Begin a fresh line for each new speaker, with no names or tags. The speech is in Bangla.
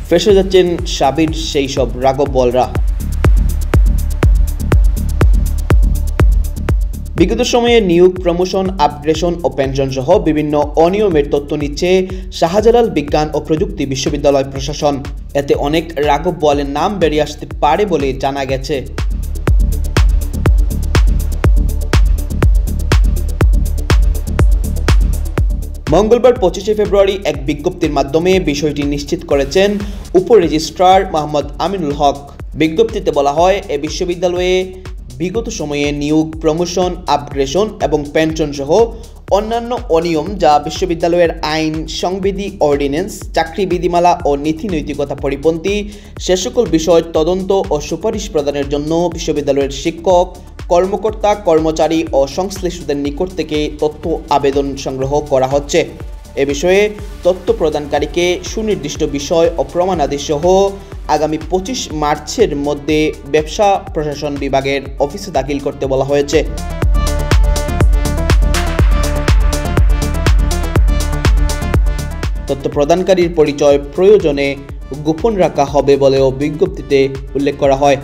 ফেঁসে যাচ্ছেন সাবির সেই সব রাঘববোয়ালরা। বিগত সময়ে নিয়োগ, প্রমোশন, আপগ্রেশন ও পেনশন সহ বিভিন্ন অনিয়মের তথ্য নিচ্ছে শাহজালাল বিজ্ঞান ও প্রযুক্তি বিশ্ববিদ্যালয় প্রশাসন। এতে অনেক রাঘববোয়ালের নাম বেরিয়ে আসতে পারে বলে জানা গেছে। মঙ্গলবার 25শে ফেব্রুয়ারি এক বিজ্ঞপ্তির মাধ্যমে বিষয়টি নিশ্চিত করেছেন উপ রেজিস্ট্রার মোহাম্মদ আমিনুল হক। বিজ্ঞপ্তিতে বলা হয়, এ বিশ্ববিদ্যালয়ে বিগত সময়ে নিয়োগ, প্রমোশন, আপগ্রেশন এবং পেনশন সহ অন্যান্য অনিয়ম যা বিশ্ববিদ্যালয়ের আইন, সংবিধি, অর্ডিন্যান্স, চাকরি বিধিমালা ও নীতি নৈতিকতা পরিপন্থী সে সকল বিষয় তদন্ত ও সুপারিশ প্রদানের জন্য বিশ্ববিদ্যালয়ের শিক্ষক, কর্মকর্তা, কর্মচারী ও সংশ্লিষ্টদের নিকট থেকে তথ্য আবেদন সংগ্রহ করা হচ্ছে। এ বিষয়ে তথ্য প্রদানকারীকে সুনির্দিষ্ট বিষয় ও প্রমাণাদি সহ আগামী 25 মার্চের মধ্যে ব্যবসা প্রশাসন বিভাগের অফিসে দাখিল করতে বলা হয়েছে। তথ্য প্রদানকারীর পরিচয় প্রয়োজনে গোপন রাখা হবে বলেও বিজ্ঞপ্তিতে উল্লেখ করা হয়।